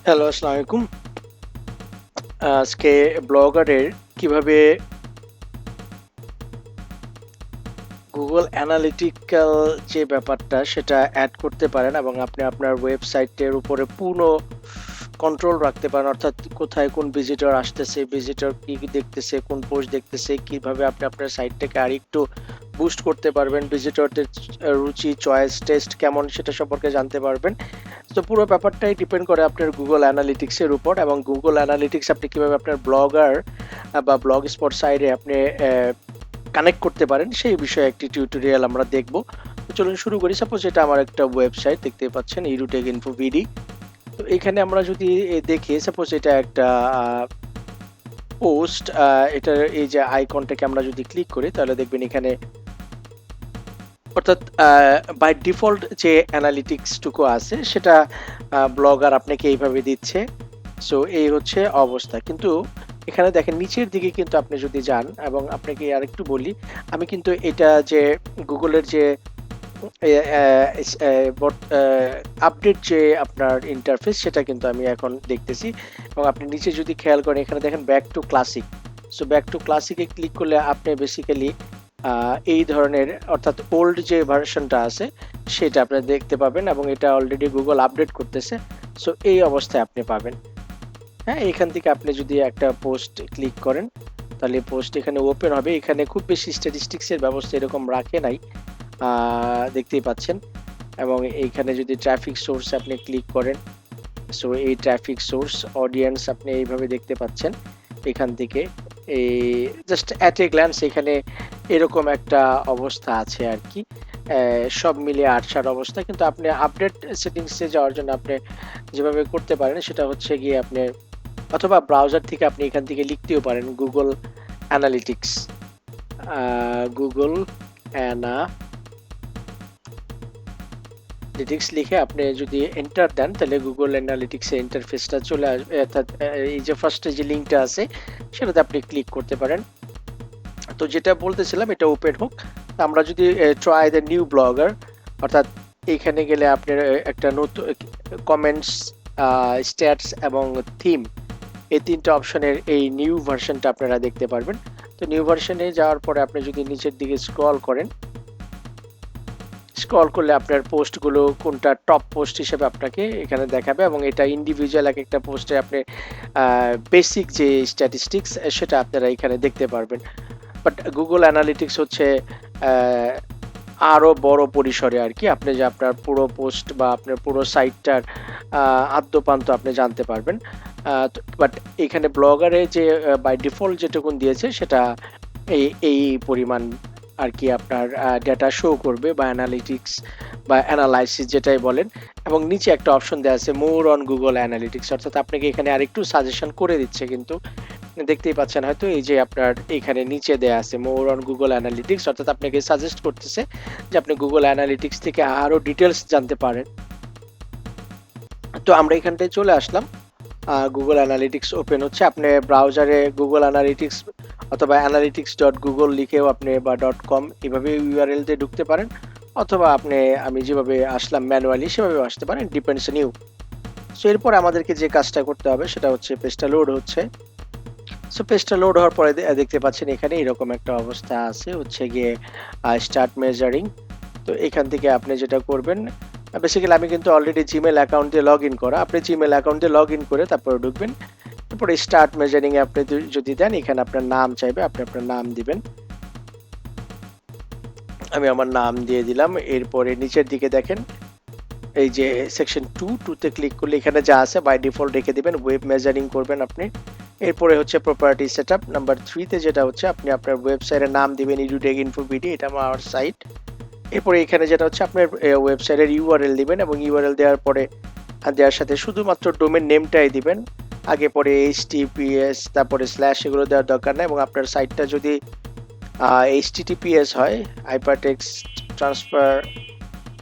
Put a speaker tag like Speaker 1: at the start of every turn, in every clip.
Speaker 1: Hello, আসসালামু আলাইকুম। আজকে ব্লগারের কিভাবে Google Analytical যে ব্যাপারটা সেটা এড করতে পারেন এবং আপনি আপনার ওয়েবসাইটের উপরে পূর্ণ কন্ট্রোল রাখতে পারেন। অর্থাৎ কোথায় কোন ভিজিটর আসতেছে, ভিজিটর কি দেখতেছে, কোন পোস্ট দেখতেছে, কিভাবে আপনি আপনার সাইটটাকে আরেকটু বুস্ট করতে পারবেন, ভিজিটরদের রুচি, চয়েস, টেস্ট কেমন সেটা সম্পর্কে জানতে পারবেন। তো পুরো ব্যাপারটাই ডিপেন্ড করে আপনার Google Analytics এর উপর এবং Google Analytics আপনি কিভাবে আপনার ব্লগার বা ব্লগস্পট সাইটে আপনি কানেক্ট করতে পারেন সেই বিষয়ে একটি টিউটোরিয়াল আমরা দেখব। তো চলুন শুরু করি। সাপোজ এটা আমার একটা ওয়েবসাইট দেখতে পাচ্ছেন ইরুটেক ইনফো বিডি। তো এখানে আমরা যদি দেখি সাপোজ এটা একটা পোস্ট, এটার এই যে আইকনটাকে আমরা যদি ক্লিক করি তাহলে দেখবেন এখানে অর্থাৎ বাই ডিফল্ট যে অ্যানালিটিক্স টুকু আছে সেটা ব্লগার আপনাকে এইভাবে দিচ্ছে। সো এই হচ্ছে অবস্থা। কিন্তু এখানে দেখেন নিচের দিকে কিন্তু আপনি যদি যান এবং আপনাকে আরেকটু বলি, আমি কিন্তু এটা যে গুগলের যে আপডেট যে আপনার ইন্টারফেস সেটা কিন্তু আমি এখন দেখতেছি এবং আপনি নিচে যদি খেয়াল করেন এখানে দেখেন back to classic. So back to ক্লাসিকে ক্লিক করলে আপনি বেসিক্যালি এই ধরনের অর্থাৎ ওল্ড যে ভার্সনটা আছে সেটা আপনি দেখতে পাবেন এবং এটা অলরেডি গুগল আপডেট করতেছে। সো এই অবস্থায় আপনি পাবেন। হ্যাঁ, এখান থেকে আপনি যদি একটা পোস্ট ক্লিক করেন তাহলে পোস্ট এখানে ওপেন হবে। এখানে খুব বেশি স্ট্যাটিস্টিক্সের ব্যবস্থা এরকম রাখে নাই, দেখতেই পাচ্ছেন। এবং এইখানে যদি ট্রাফিক সোর্স আপনি ক্লিক করেন, সো এই ট্রাফিক সোর্স অডিয়েন্স আপনি এইভাবে দেখতে পাচ্ছেন। এখান থেকে এই জাস্ট অ্যাট এ গ্ল্যান্স এখানে এরকম একটা অবস্থা আছে আর কি। সব মিলিয়ে আটসার অবস্থা, কিন্তু আপনি আপডেট সেটিংসে যাওয়ার জন্য আপনি যেভাবে করতে পারেন সেটা হচ্ছে গিয়ে আপনি অথবা ব্রাউজার থেকে আপনি এখান থেকে লিখতেও পারেন গুগল অ্যানালিটিক্স। গুগল অ্যানালিটিক্স লিখে আপনি যদি এন্টার দেন তাহলে গুগল অ্যানালিটিক্সের ইন্টারফেসটা চলে আসবে। অর্থাৎ এই যে ফার্স্টে যে লিঙ্কটা আছে সেটাতে আপনি ক্লিক করতে পারেন। তো যেটা বলতেছিলাম এটা ওপেন হোক। আমরা যদি ট্রাই দ্য নিউ ব্লগার, অর্থাৎ এইখানে গেলে আপনার একটা নতুন কমেন্টস, স্ট্যাটস এবং থিম এই তিনটা অপশনের এই নিউ ভার্সনটা আপনারা দেখতে পারবেন। তো নিউ ভার্সনে যাওয়ার পরে আপনি যদি নিচের দিকে স্ক্রল করেন, স্ক্রল করলে আপনার পোস্টগুলো কোনটা টপ পোস্ট হিসেবে আপনাকে এখানে দেখাবে এবং এটা ইন্ডিভিজুয়াল এক একটা পোস্টে আপনি বেসিক যে স্ট্যাটিস্টিক্স সেটা আপনারা এখানে দেখতে পারবেন। বাট গুগল অ্যানালিটিক্স হচ্ছে আরো বড় পরিসরে আর কি। আপনি যে আপনার পুরো পোস্ট বা আপনার পুরো সাইটটার আদ্যপান্ত আপনি জানতে পারবেন। বাট এখানে ব্লগারে যে বাই ডিফল্ট যেটুকুন দিয়েছে সেটা এই পরিমাণ আর কি আপনার ডেটা শো করবে বা অ্যানালিটিক্স বা অ্যানালাইসিস যেটাই বলেন। এবং নিচে একটা অপশন দেওয়া আছে মোর অন গুগল অ্যানালিটিক্স, অর্থাৎ আপনাকে এখানে আরেকটু সাজেশন করে দিচ্ছে। কিন্তু দেখতেই পাচ্ছেন হয়তো এই যে আপনার এখানে নিচে দেয়া আছে মোর অন গুগল অ্যানালিটিক্স, অর্থাৎ আপনাকে সাজেস্ট করতেছে যে আপনি গুগল অ্যানালিটিক্স থেকে আরো ডিটেলস জানতে পারেন। তো আমরা এখানটায় চলে আসলাম। গুগল অ্যানালিটিক্স ওপেন হচ্ছে। আপনি ব্রাউজারে গুগল অ্যানালিটিক্স অথবা analytics.google লিখেও আপনি বা .com এভাবে ইউআরএল দিয়ে ঢুকতে পারেন, অথবা আপনি আমি যেভাবে আসলাম ম্যানুয়ালি সেভাবেও আসতে পারেন, ডিপেন্ডস অন ইউ। সো এরপর আমাদেরকে যে কাজটা করতে হবে সেটা হচ্ছে পেজটা লোড হচ্ছে। সো পেজটা লোড হওয়ার পরে দেখতে পাচ্ছেন এখানে এরকম একটা অবস্থা আছে হচ্ছে গিয়ে স্টার্ট মেজারিং। তো এখান থেকে আপনি যেটা করবেন, বেসিক্যালি আমি কিন্তু অলরেডি জিমেল অ্যাকাউন্ট দিয়ে লগ ইন করা, আপনি জিমেল অ্যাকাউন্ট দিয়ে লগ ইন করে তারপরে ঢুকবেন। তারপরে স্টার্ট মেজারিং এ আপনি যদি দেন এখানে আপনার নাম চাইবে, আপনি আপনার নাম দিবেন। আমি আমার নাম দিয়ে দিলাম। এরপরে নিচের দিকে দেখেন এই যে সেকশন 2 তে ক্লিক করলে এখানে যা আছে বাই ডিফল্ট রেখে দিবেন। ওয়েব মেজারিং করবেন আপনি। এরপরে হচ্ছে প্রপার্টি সেটআপ নাম্বার 3 তে যেটা হচ্ছে আপনি আপনার ওয়েবসাইটের নাম দিবেন ইডুটেক ইনফো বিডি, এটা আমার সাইট। এরপরে এখানে যেটা হচ্ছে আপনার ওয়েবসাইটের ইউআরএল দিবেন এবং ইউআরএল দেওয়ার পরে দেওয়ার সাথে শুধুমাত্র ডোমেন নেমটাই দিবেন। আগে পরে এইচটিটিপিএস তারপরে স্ল্যাশ এগুলো দেওয়ার দরকার নেই। এবং আপনার সাইটটা যদি এইচটিটিপিএস হয়, হাইপারটেক্সট ট্রান্সফার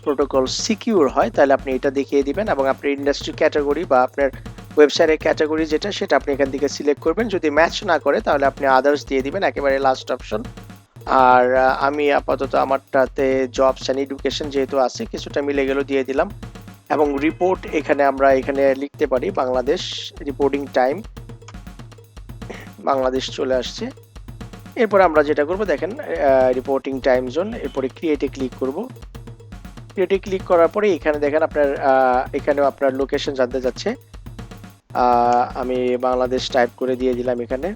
Speaker 1: প্রোটোকল সিকিউর হয়, তাহলে আপনি এটা দেখিয়ে দিবেন এবং আপনার ইন্ডাস্ট্রি ক্যাটাগরি বা আপনার ওয়েবসাইটের ক্যাটাগরি যেটা সেটা আপনি এখান থেকে সিলেক্ট করবেন। যদি ম্যাচ না করে তাহলে আপনি আদার্স দিয়ে দিবেন, একেবারে লাস্ট অপশন। আর আমি আপাতত আমারটাতে জবস অ্যান্ড এডুকেশন যেহেতু আছে কিছুটা মিলে গেল দিয়ে দিলাম। এবং রিপোর্ট এখানে আমরা এখানে লিখতে পারি বাংলাদেশ রিপোর্টিং টাইম, বাংলাদেশ চলে আসছে। এরপর আমরা যেটা করব দেখেন রিপোর্টিং টাইম জোন, এরপরে ক্রিয়েটে ক্লিক করব। ক্রিয়েটে ক্লিক করার পরে এখানে দেখেন আপনার এখানেও আপনার লোকেশন জানতে যাচ্ছে। আমি বাংলাদেশ টাইপ করে দিয়ে দিলাম এখানে,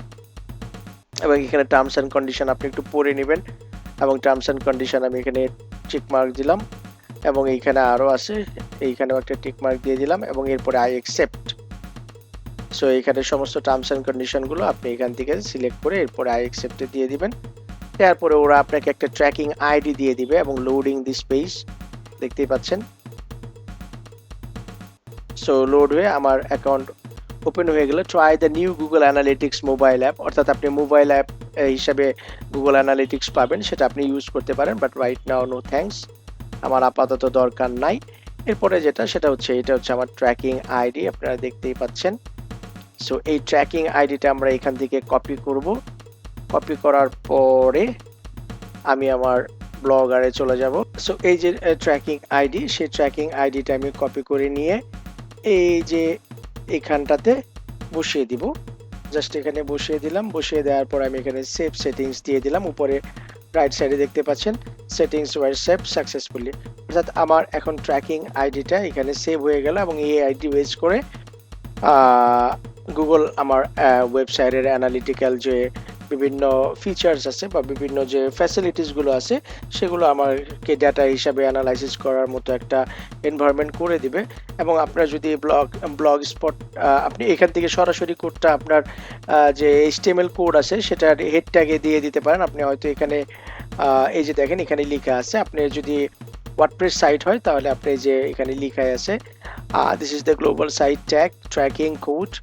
Speaker 1: এবং এখানে টার্মস অ্যান্ড কন্ডিশন আপনি একটু পড়ে নেবেন, এবং টার্মস অ্যান্ড কন্ডিশন আমি এখানে টিক মার্ক দিলাম, এবং এইখানে আরও আছে, এইখানেও একটা টিক মার্ক দিয়ে দিলাম, এবং এরপরে আই অ্যাকসেপ্ট। সো এখানে সমস্ত টার্মস অ্যান্ড কন্ডিশনগুলো আপনি এখান থেকে সিলেক্ট করে এরপরে আই অ্যাকসেপ্টে দিয়ে দিবেন। তারপরে ওরা আপনাকে একটা ট্র্যাকিং আইডি দিয়ে দিবে, এবং লোডিং দিস পেজ দেখতেই পাচ্ছেন। সো লোড হয়ে আমার অ্যাকাউন্ট ওপেন হয়ে গেল। Try the new Google Analytics mobile app, অর্থাৎ আপনি মোবাইল অ্যাপ হিসাবে গুগল অ্যানালিটিক্স পাবেন, সেটা আপনি ইউজ করতে পারেন, but right now no thanks, আমার আপাতত দরকার নাই। এরপরে সেটা হচ্ছে এটা হচ্ছে আমার ট্র্যাকিং আইডি, আপনারা দেখতেই পাচ্ছেন। সো এই ট্র্যাকিং আইডিটা আমরা এখান থেকে কপি করব। কপি করার পরে আমি আমার ব্লগারে চলে যাব। সো এই যে ট্র্যাকিং আইডি, সেই ট্র্যাকিং আইডিটা আমি কপি করে নিয়ে এই যে এখানটাতে বসিয়ে দিব। জাস্ট এখানে বসিয়ে দিলাম। বসিয়ে দেওয়ার পর আমি এখানে সেভ সেটিংস দিয়ে দিলাম। উপরে রাইট সাইডে দেখতে পাচ্ছেন সেটিংস ওয়ার সেভ সাকসেসফুলি, অর্থাৎ আমার এখন ট্র্যাকিং আইডিটা এখানে সেভ হয়ে গেল, এবং এই আইডি বেস করে গুগল আমার ওয়েবসাইটের অ্যানালিটিক্যাল যে বিভিন্ন ফিচার্স আছে বা বিভিন্ন যে ফ্যাসিলিটিসগুলো আছে সেগুলো আমাকে ডাটা হিসাবে অ্যানালাইসিস করার মতো একটা এনভায়রনমেন্ট করে দিবে। এবং আপনার যদি ব্লগ স্পট, আপনি এখান থেকে সরাসরি কোডটা আপনার যে HTML কোড আছে সেটার হেড ট্যাগে দিয়ে দিতে পারেন। আপনি হয়তো এখানে এই যে দেখেন এখানে লেখা আছে, আপনি যদি ওয়ার্ডপ্রেস সাইট হয় তাহলে আপনি যে এখানে লেখা আছে this is the global site tag tracking code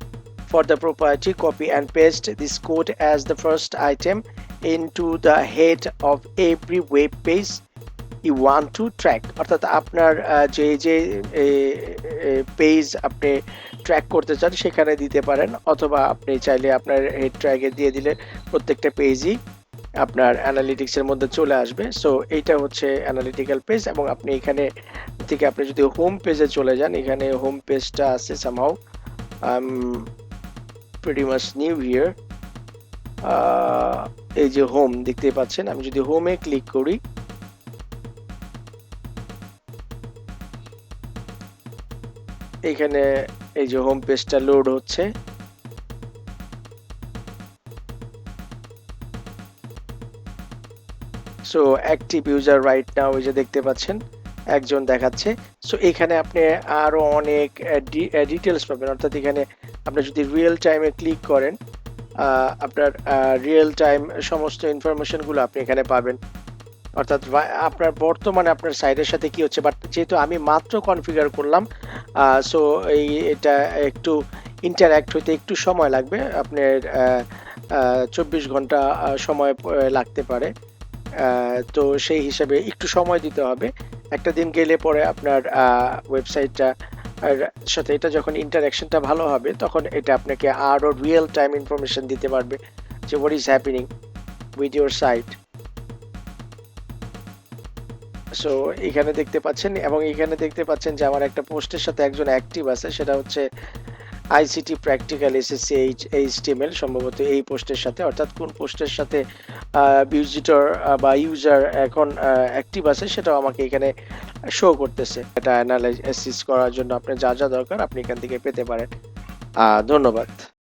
Speaker 1: for the property, copy and paste this code as the first item into the head of every web page you want to track, অর্থাৎ আপনার যে যে page আপনি track করতে চান সেখানে দিতে পারেন, অথবা আপনি চাইলে আপনার হেড ট্র্যাগে দিয়ে দিলে প্রত্যেকটা পেজই আপনার অ্যানালিটিক্সের মধ্যে চলে আসবে। সো এইটা হচ্ছে অ্যানালিটিক্যাল পেজ, এবং আপনি এখানে থেকে আপনি যদি হোম পেজে চলে যান, এখানে হোম পেজটা আছে somehow pretty much new here, এই যে হোম দেখতেই পাচ্ছেন। আমি যদি হোমে ক্লিক করি, এখানে এই যে হোম পেজটা লোড হচ্ছে। So active user right now এই যে দেখতে পাচ্ছেন একজন দেখাচ্ছে। সো এখানে আপনি আরো অনেক ডিটেলস পাবেন, অর্থাৎ এখানে আপনি যদি রিয়েল টাইমে ক্লিক করেন আপনার রিয়েল টাইম সমস্ত ইনফরমেশনগুলো আপনি এখানে পাবেন, অর্থাৎ আপনার বর্তমানে আপনার সাইটের সাথে কি হচ্ছে। বাট যেহেতু আমি মাত্র কনফিগার করলাম, সো এটা একটু ইন্টারঅ্যাক্ট হইতে একটু সময় লাগবে, আপনার 24 ঘন্টা সময় লাগতে পারে। তো সেই হিসাবে একটু সময় দিতে হবে। একটা দিন গেলে পরে আপনার ওয়েবসাইটটা সাথে এটা যখন ইন্টারঅ্যাকশনটা ভালো হবে তখন এটা আপনাকে আরো রিয়েল টাইম ইনফরমেশন দিতে পারবে যে what is happening with your site. So এখানে দেখতে পাচ্ছেন, এবং এখানে দেখতে পাচ্ছেন যে আমার একটা পোস্টের সাথে একজন অ্যাক্টিভ আছে, সেটা হচ্ছে আইসিটি প্র্যাকটিক্যাল এসএসসি এইচটিএমএল, সম্ভবত এই পোস্টের সাথে, অর্থাৎ কোন পোস্টের সাথে ভিজিটর বা ইউজার এখন অ্যাক্টিভ আছে সেটাও আমাকে এখানে শো করতেছে। এটা অ্যানালাইসিস করার জন্য আপনার যা যা দরকার আপনি এখান থেকে পেতে পারেন। ধন্যবাদ।